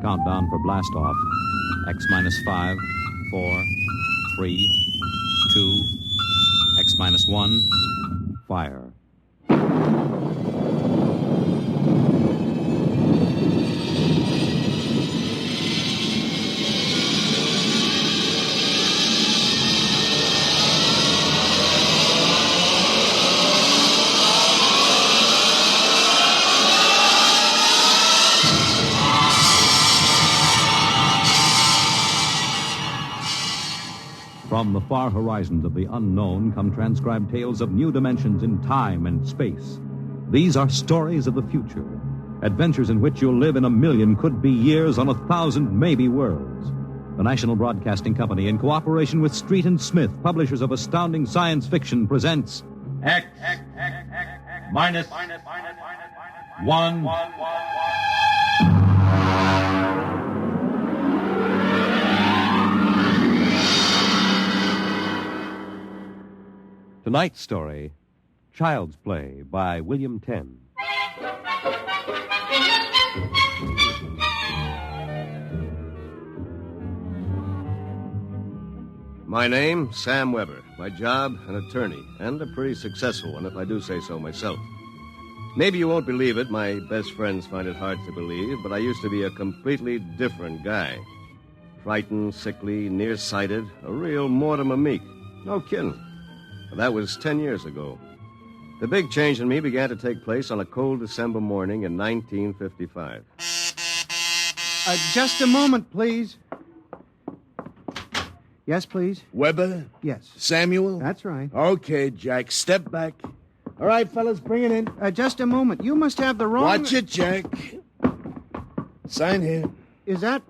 Countdown for blast off. X minus 5, 4, 3, 2, X minus 1, fire. From the far horizons of the unknown come transcribed tales of new dimensions in time and space. These are stories of the future, adventures in which you'll live in a million could-be years on 1,000 maybe worlds. The National Broadcasting Company, in cooperation with Street and Smith, publishers of astounding science fiction, presents X minus 1. Tonight's story, Child's Play by William Tenn. My name, Sam Weber. My job, an attorney, and a pretty successful one, if I do say so myself. Maybe you won't believe it. My best friends find it hard to believe, but I used to be a completely different guy. Frightened, sickly, nearsighted, a real Mortimer Meek. No kidding. That was 10 years ago. The big change in me began to take place on a cold December morning in 1955. Just a moment, please. Yes, please. Weber? Yes. Samuel? That's right. Okay, Jack, step back. All right, fellas, bring it in. Just a moment. You must have the wrong... Watch it, Jack. Sign here. Is that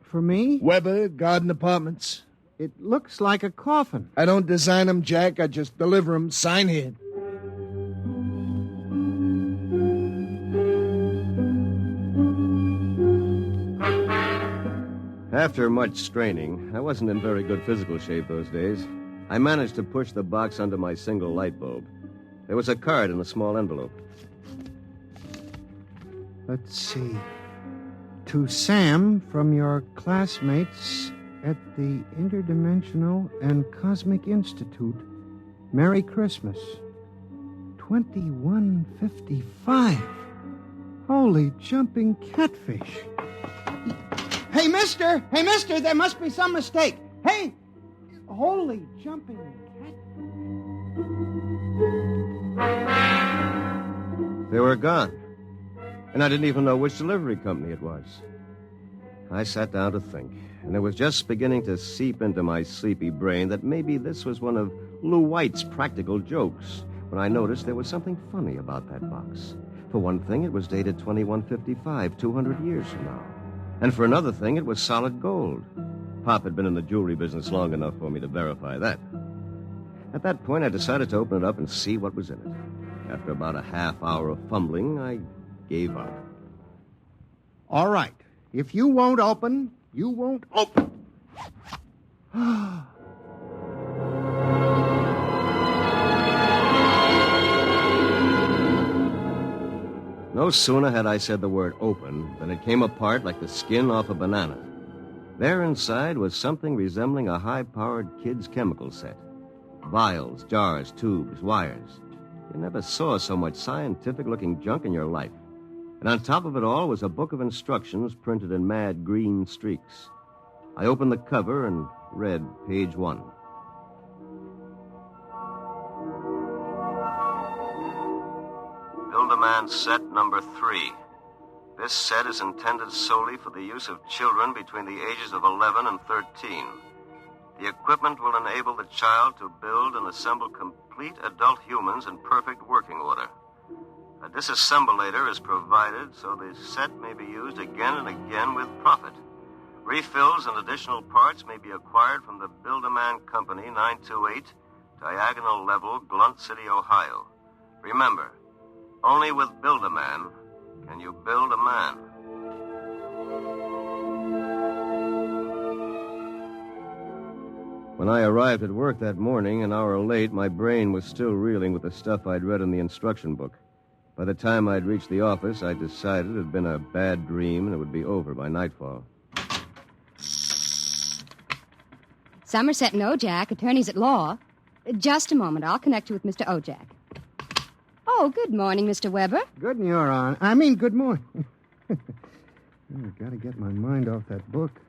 for me? Weber, Garden Apartments. It looks like a coffin. I don't design them, Jack. I just deliver them. Sign here. After much straining, I wasn't in very good physical shape those days. I managed to push the box under my single light bulb. There was a card in a small envelope. Let's see. To Sam from your classmates at the Interdimensional and Cosmic Institute. Merry Christmas. 2155. Holy jumping catfish. Hey, mister! Hey, mister! There must be some mistake. Hey! Holy jumping catfish. They were gone. And I didn't even know which delivery company it was. I sat down to think, and it was just beginning to seep into my sleepy brain that maybe this was one of Lou White's practical jokes when I noticed there was something funny about that box. For one thing, it was dated 2155, 200 years from now. And for another thing, it was solid gold. Pop had been in the jewelry business long enough for me to verify that. At that point, I decided to open it up and see what was in it. After about a half hour of fumbling, I gave up. All right. If you won't open, you won't open. No sooner had I said the word open than it came apart like the skin off a banana. There inside was something resembling a high-powered kid's chemical set. Vials, jars, tubes, wires. You never saw so much scientific-looking junk in your life. And on top of it all was a book of instructions printed in mad green streaks. I opened the cover and read page 1. Build-A-Man set number 3. This set is intended solely for the use of children between the ages of 11 and 13. The equipment will enable the child to build and assemble complete adult humans in perfect working order. A disassemblator is provided so the set may be used again and again with profit. Refills and additional parts may be acquired from the Build-A-Man Company, 928, Diagonal Level, Blunt City, Ohio. Remember, only with Build-A-Man can you build a man. When I arrived at work that morning, an hour late, my brain was still reeling with the stuff I'd read in the instruction book. By the time I'd reached the office, I decided it had been a bad dream and it would be over by nightfall. Somerset and Ojak, attorneys at law. Just a moment. I'll connect you with Mr. Ojak. Oh, good morning, Mr. Weber. Good morning. Good morning. I've got to get my mind off that book.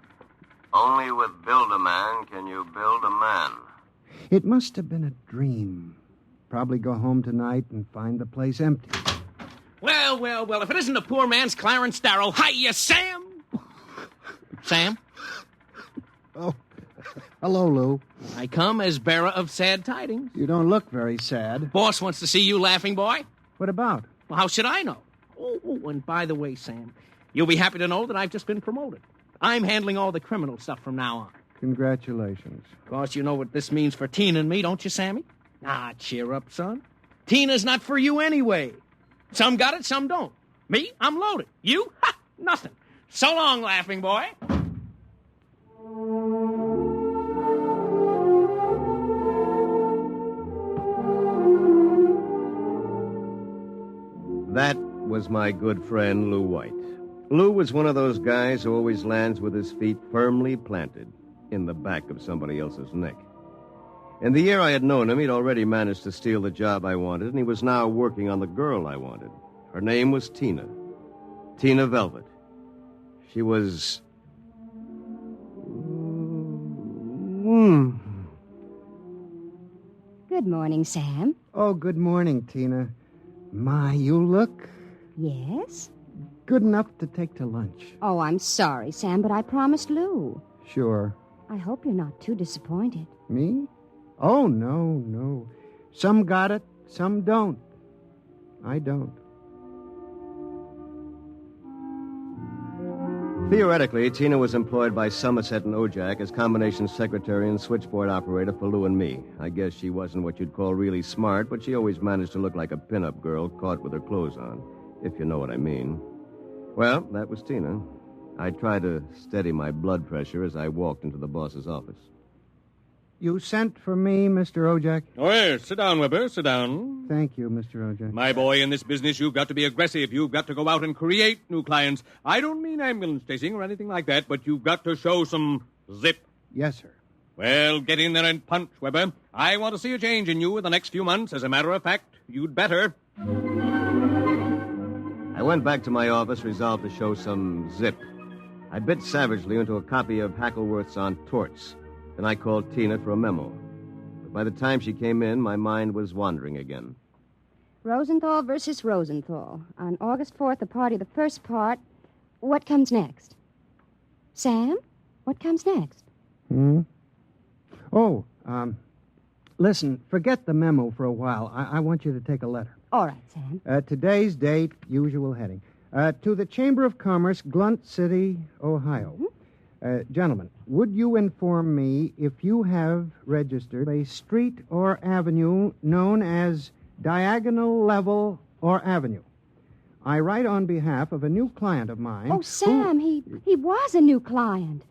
Only with Build-A-Man can you build a man. It must have been a dream. Probably go home tonight and find the place empty. Well, if it isn't a poor man's Clarence Darrow. Hiya, Sam! Sam? Oh, hello, Lou. I come as bearer of sad tidings. You don't look very sad. Boss wants to see you, laughing boy. What about? Well, how should I know? Oh, and by the way, Sam, you'll be happy to know that I've just been promoted. I'm handling all the criminal stuff from now on. Congratulations. Of course, you know what this means for Tina and me, don't you, Sammy? Ah, cheer up, son. Tina's not for you anyway. Some got it, some don't. Me, I'm loaded. You? Ha! Nothing. So long, laughing boy. That was my good friend, Lou White. Lou was one of those guys who always lands with his feet firmly planted in the back of somebody else's neck. In the year I had known him, he'd already managed to steal the job I wanted, and he was now working on the girl I wanted. Her name was Tina. Tina Velvet. She was... Good morning, Sam. Oh, good morning, Tina. My, you look Yes? good enough to take to lunch. Oh, I'm sorry, Sam, but I promised Lou. Sure. I hope you're not too disappointed. Me? Oh, no. Some got it, some don't. I don't. Theoretically, Tina was employed by Somerset and Ojak as combination secretary and switchboard operator for Lou and me. I guess she wasn't what you'd call really smart, but she always managed to look like a pin-up girl caught with her clothes on, if you know what I mean. Well, that was Tina. I tried to steady my blood pressure as I walked into the boss's office. You sent for me, Mr. Ojak? Oh, yes. Sit down, Weber. Sit down. Thank you, Mr. Ojak. My boy, in this business, you've got to be aggressive. You've got to go out and create new clients. I don't mean ambulance chasing or anything like that, but you've got to show some zip. Yes, sir. Well, get in there and punch, Weber. I want to see a change in you in the next few months. As a matter of fact, you'd better. I went back to my office, resolved to show some zip. I bit savagely into a copy of Hackleworth's On Torts. Then I called Tina for a memo. But by the time she came in, my mind was wandering again. Rosenthal versus Rosenthal. On August 4th, the party, the first part. What comes next? Sam? What comes next? Oh, listen, forget the memo for a while. I want you to take a letter. All right, Sam. Today's date, usual heading. To the Chamber of Commerce, Glunt City, Ohio. Gentlemen, would you inform me if you have registered a street or avenue known as Diagonal Level or Avenue? I write on behalf of a new client of mine. Oh, Sam, he was a new client.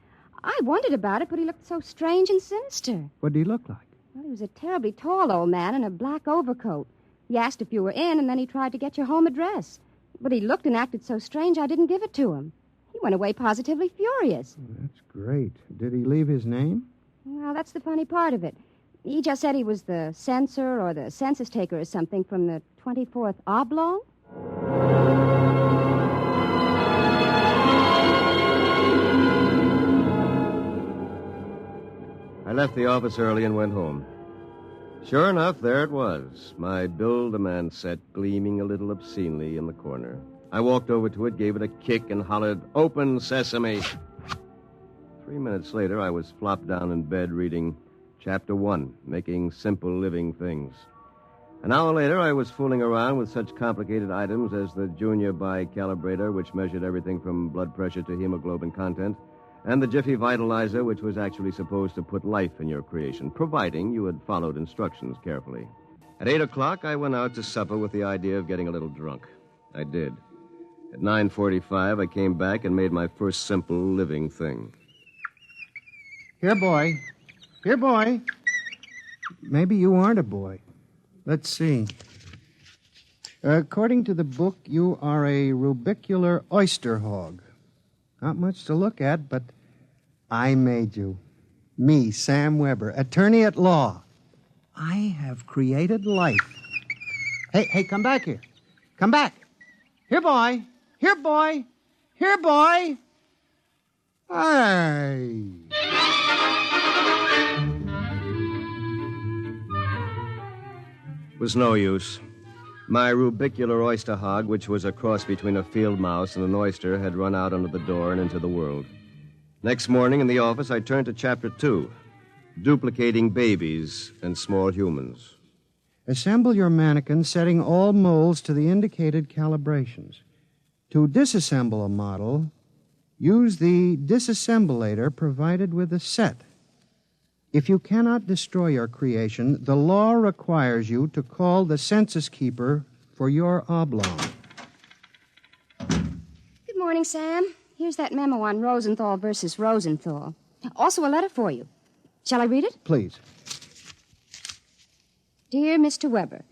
I wondered about it, but he looked so strange and sinister. What did he look like? Well, he was a terribly tall old man in a black overcoat. He asked if you were in, and then he tried to get your home address. But he looked and acted so strange, I didn't give it to him. He went away positively furious. That's great. Did he leave his name? Well, that's the funny part of it. He just said he was the censor or the census taker or something from the 24th Oblong. I left the office early and went home. Sure enough, there it was, my Build-A-Man set gleaming a little obscenely in the corner. I walked over to it, gave it a kick, and hollered, "Open sesame!" 3 minutes later, I was flopped down in bed reading Chapter 1, Making Simple Living Things. An hour later, I was fooling around with such complicated items as the Junior Bicalibrator, which measured everything from blood pressure to hemoglobin content, and the Jiffy Vitalizer, which was actually supposed to put life in your creation, providing you had followed instructions carefully. At 8 o'clock, I went out to supper with the idea of getting a little drunk. I did. At 9:45, I came back and made my first simple living thing. Here, boy. Here, boy. Maybe you aren't a boy. Let's see. According to the book, you are a rubicular oyster hog. Not much to look at, but I made you. Me, Sam Weber, attorney at law. I have created life. Hey, come back here. Come back. Here, boy. Here, boy. Here, boy. Hey. It was no use. My rubicular oyster hog, which was a cross between a field mouse and an oyster, had run out under the door and into the world. Next morning in the office, I turned to Chapter 2, duplicating babies and small humans. Assemble your mannequin, setting all molds to the indicated calibrations. To disassemble a model, use the disassemblator provided with the set. If you cannot destroy your creation, the law requires you to call the census keeper for your oblong. Good morning, Sam. Here's that memo on Rosenthal versus Rosenthal. Also a letter for you. Shall I read it? Please. Dear Mr. Weber,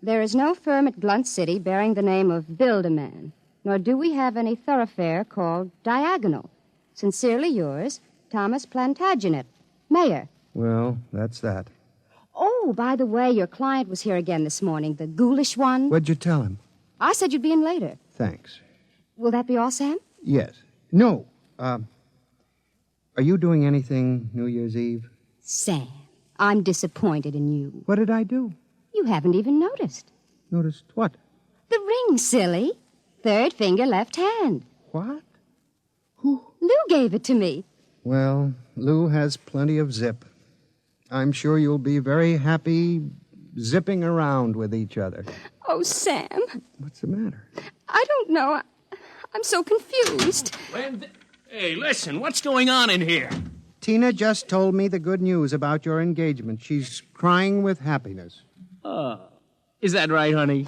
there is no firm at Blunt City bearing the name of Build-A-Man, nor do we have any thoroughfare called Diagonal. Sincerely yours, Thomas Plantagenet, Mayor. Well, that's that. Oh, by the way, your client was here again this morning, the ghoulish one. What'd you tell him? I said you'd be in later. Thanks. Will that be all, Sam? Yes. No. Are you doing anything New Year's Eve? Sam, I'm disappointed in you. What did I do? You haven't even noticed. Noticed what? The ring, silly. Third finger, left hand. What? Lou gave it to me. Well, Lou has plenty of zip. I'm sure you'll be very happy zipping around with each other. Oh, Sam. What's the matter? I don't know. I'm so confused. Hey, listen, what's going on in here? Tina just told me the good news about your engagement. She's crying with happiness. Is that right, honey?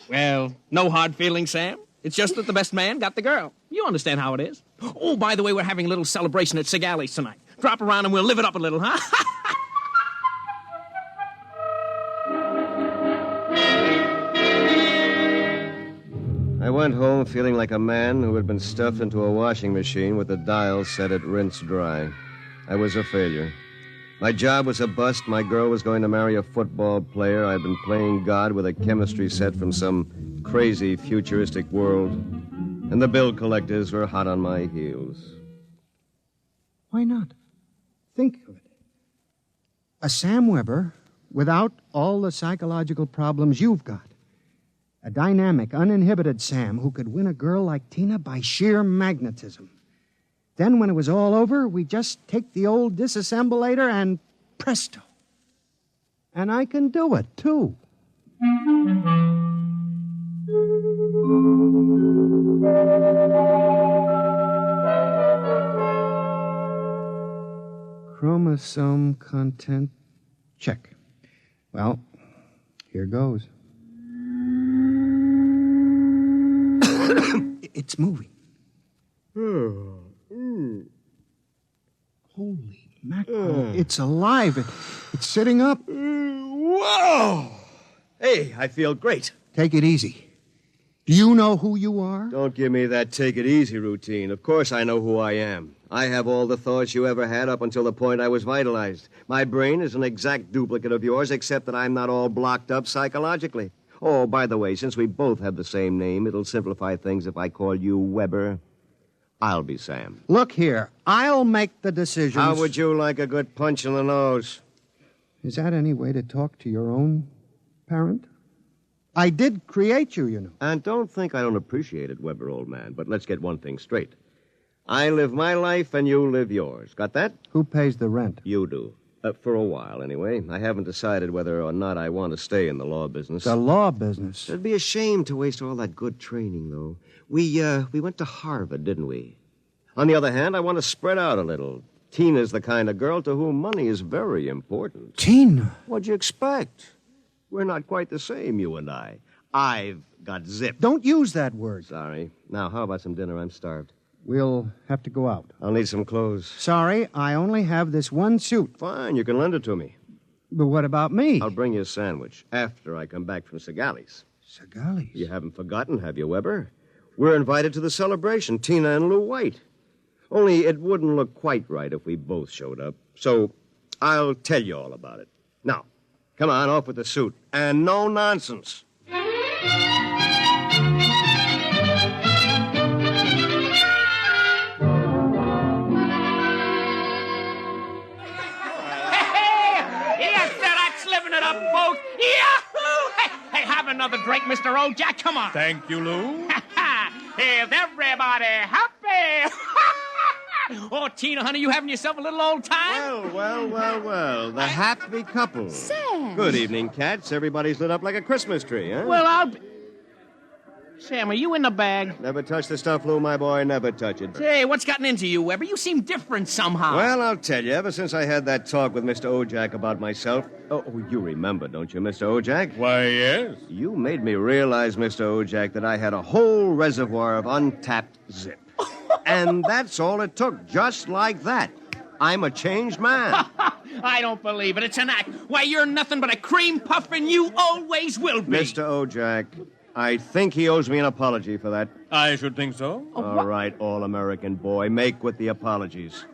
Well, no hard feelings, Sam. It's just that the best man got the girl. You understand how it is. Oh, by the way, we're having a little celebration at Sig Alley's tonight. Drop around and we'll live it up a little, huh? I went home feeling like a man who had been stuffed into a washing machine with the dial set at rinse dry. I was a failure. My job was a bust. My girl was going to marry a football player. I'd been playing God with a chemistry set from some crazy futuristic world. And the bill collectors were hot on my heels. Why not? Think of it. A Sam Weber without all the psychological problems you've got. A dynamic, uninhibited Sam who could win a girl like Tina by sheer magnetism. Then when it was all over, we just take the old disassemblator and presto. And I can do it, too. Chromosome content check. Well, here goes. It's moving. Holy mackerel. It's alive. It's sitting up. Whoa! Hey, I feel great. Take it easy. Do you know who you are? Don't give me that take it easy routine. Of course I know who I am. I have all the thoughts you ever had up until the point I was vitalized. My brain is an exact duplicate of yours, except that I'm not all blocked up psychologically. Oh, by the way, since we both have the same name, it'll simplify things if I call you Weber. I'll be Sam. Look here. I'll make the decisions. How would you like a good punch in the nose? Is that any way to talk to your own parent? I did create you, you know. And don't think I don't appreciate it, Weber, old man. But let's get one thing straight. I live my life and you live yours. Got that? Who pays the rent? You do. For a while, anyway. I haven't decided whether or not I want to stay in the law business. The law business? It'd be a shame to waste all that good training, though. We went to Harvard, didn't we? On the other hand, I want to spread out a little. Tina's the kind of girl to whom money is very important. Tina? What'd you expect? We're not quite the same, you and I. I've got zip. Don't use that word. Sorry. Now, how about some dinner? I'm starved. We'll have to go out. I'll need some clothes. Sorry, I only have this one suit. Fine, you can lend it to me. But what about me? I'll bring you a sandwich after I come back from Segali's. Segali's? You haven't forgotten, have you, Weber? We're invited to the celebration, Tina and Lou White. Only it wouldn't look quite right if we both showed up. So I'll tell you all about it. Now, come on, off with the suit. And no nonsense. Folks. Yahoo! Hey, have another drink, Mr. Ojak. Come on. Thank you, Lou. Is everybody happy? Oh, Tina, honey, you having yourself a little old time? Well. The happy couple. Sam. Good evening, cats. Everybody's lit up like a Christmas tree, huh? Well, I'll be... Sam, are you in the bag? Never touch the stuff, Lou, my boy. Never touch it. Hey, what's gotten into you, Weber? You seem different somehow. Well, I'll tell you. Ever since I had that talk with Mr. Ojak about myself... Oh, you remember, don't you, Mr. Ojak? Why, yes. You made me realize, Mr. Ojak, that I had a whole reservoir of untapped zip. And that's all it took, just like that. I'm a changed man. I don't believe it. It's an act. Why, you're nothing but a cream puff, and you always will be. Mr. Ojak, I think he owes me an apology for that. I should think so. All right, all-American boy, make with the apologies.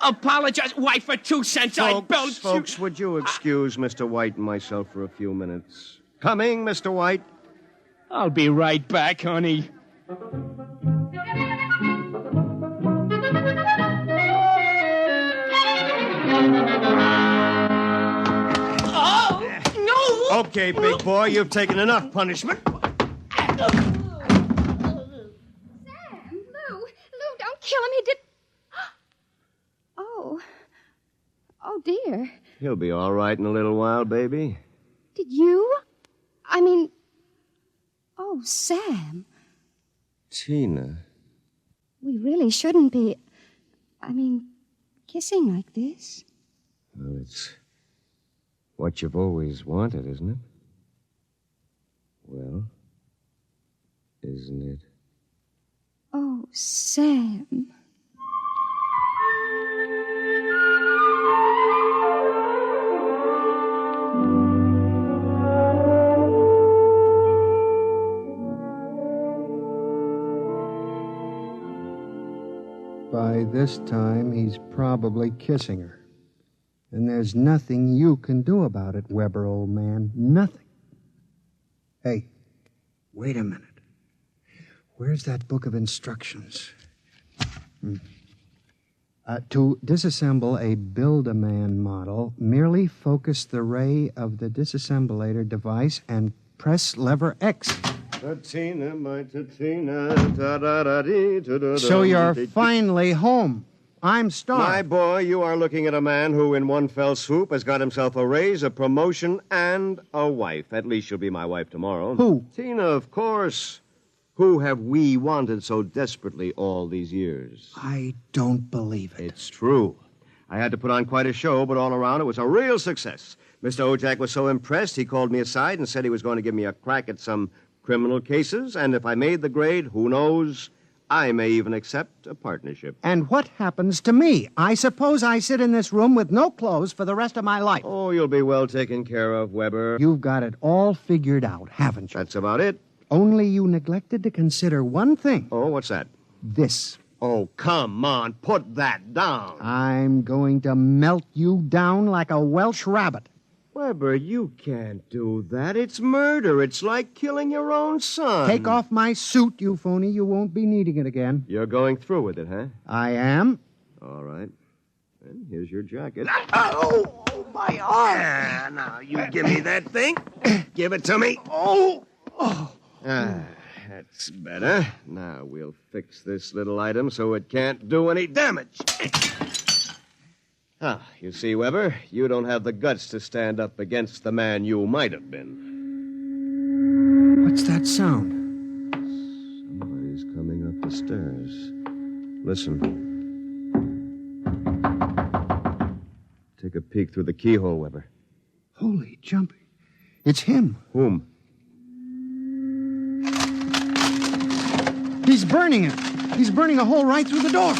Apologize? Why, for 2 cents, I belch you. Folks, would you excuse Mr. White and myself for a few minutes? Coming, Mr. White. I'll be right back, honey. Oh, no! Okay, big boy, you've taken enough punishment. Sam, Lou, don't kill him. He did... Oh, dear. He'll be all right in a little while, baby. Did you? I mean... Oh, Sam. Tina. We really shouldn't be... kissing like this. Well, it's what you've always wanted, isn't it? Well, isn't it? Oh, Sam. By this time, he's probably kissing her. And there's nothing you can do about it, Weber, old man. Nothing. Hey, wait a minute. Where's that book of instructions? To disassemble a Build-A-Man model, merely focus the ray of the disassemblator device and press lever X. Tina, my Tina, da-da-da-dee, So you're finally home. I'm Star. My boy, you are looking at a man who, in one fell swoop, has got himself a raise, a promotion, and a wife. At least she'll be my wife tomorrow. Who? Tina, of course. Who have we wanted so desperately all these years? I don't believe it. It's true. I had to put on quite a show, but all around it was a real success. Mr. Ojak was so impressed, he called me aside and said he was going to give me a crack at some criminal cases, and if I made the grade, who knows, I may even accept a partnership. And what happens to me? I suppose I sit in this room with no clothes for the rest of my life. Oh, you'll be well taken care of, Weber. You've got it all figured out, haven't you? That's about it. Only you neglected to consider one thing. Oh, what's that? This. Oh, come on, put that down. I'm going to melt you down like a Welsh rabbit. Weber, you can't do that. It's murder. It's like killing your own son. Take off my suit, you phony. You won't be needing it again. You're going through with it, huh? I am. All right. And here's your jacket. Oh, my arm. Ah, now, you give me that thing. Give it to me. That's better. Now we'll fix this little item so it can't do any damage. You see, Weber, you don't have the guts to stand up against the man you might have been. What's that sound? Somebody's coming up the stairs. Listen. Take a peek through the keyhole, Weber. Holy jumping. It's him. Whom? He's burning it. He's burning a hole right through the door.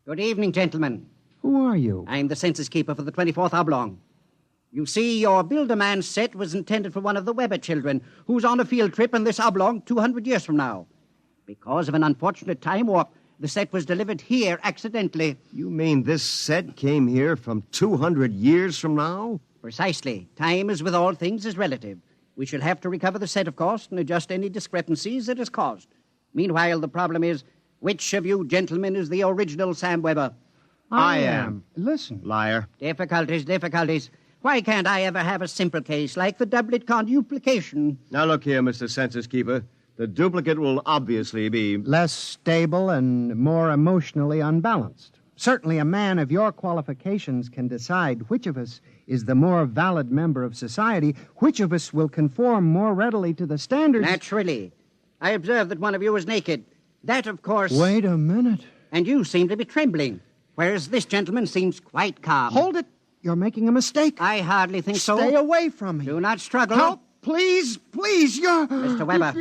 Good evening, gentlemen. Who are you? I'm the census keeper for the 24th Oblong. You see, your Build-A-Man set was intended for one of the Weber children who's on a field trip in this Oblong 200 years from now. Because of an unfortunate time warp, the set was delivered here accidentally. You mean this set came here from 200 years from now? Precisely. Time, as with all things, is relative. We shall have to recover the set, of course, and adjust any discrepancies it has caused. Meanwhile, the problem is, which of you gentlemen is the original Sam Weber? I am. Listen. Liar. Difficulties. Why can't I ever have a simple case like the doublet conduplication? Now look here, Mr. Census Keeper. The duplicate will obviously be... Less stable and more emotionally unbalanced. Certainly a man of your qualifications can decide which of us is the more valid member of society, which of us will conform more readily to the standards... Naturally. I observe that one of you is naked. That, of course... Wait a minute. And you seem to be trembling, whereas this gentleman seems quite calm. Hold it. You're making a mistake. I hardly think so. Stay away from me. Do not struggle. Help, please, you're... Mr. Weber.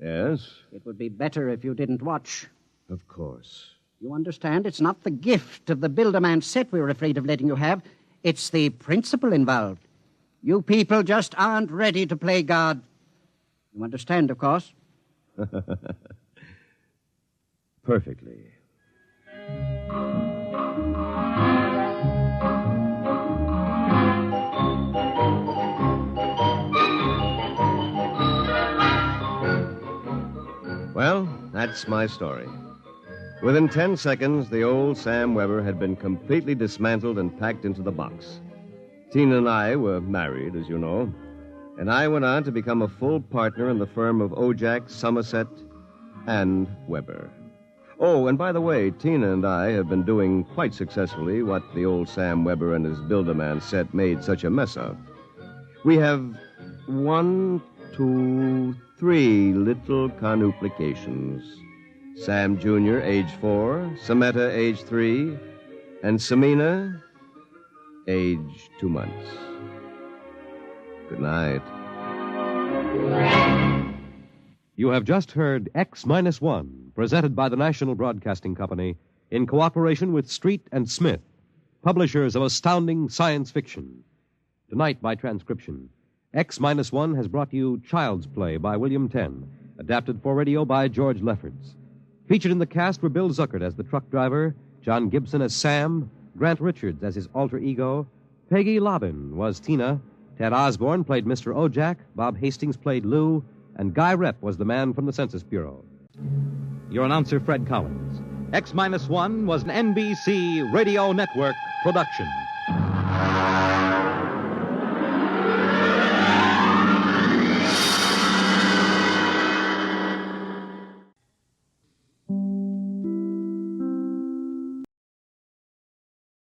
Yes? It would be better if you didn't watch. Of course. You understand, it's not the gift of the Build-A-Man set we're afraid of letting you have. It's the principle involved. You people just aren't ready to play God. You understand, of course? Perfectly. Well, that's my story. Within 10 seconds, the old Sam Weber had been completely dismantled and packed into the box. Tina and I were married, as you know, and I went on to become a full partner in the firm of Ojak, Somerset, and Weber. Oh, and by the way, Tina and I have been doing quite successfully what the old Sam Weber and his Build-A-Man set made such a mess of. We have 1, 2, 3 little carnuplications. Sam Jr., age 4, Samantha, age 3, and Samina, age 2 months. Good night. You have just heard X-1, presented by the National Broadcasting Company in cooperation with Street and Smith, publishers of astounding science fiction. Tonight, by transcription, X-1 has brought you Child's Play by William Tenn, adapted for radio by George Lefferts. Featured in the cast were Bill Zuckert as the truck driver, John Gibson as Sam, Grant Richards as his alter ego, Peggy Lobbin was Tina, Ted Osborne played Mr. Ojak, Bob Hastings played Lou, and Guy Rep was the man from the Census Bureau. Your announcer, Fred Collins. X-1 was an NBC Radio Network production.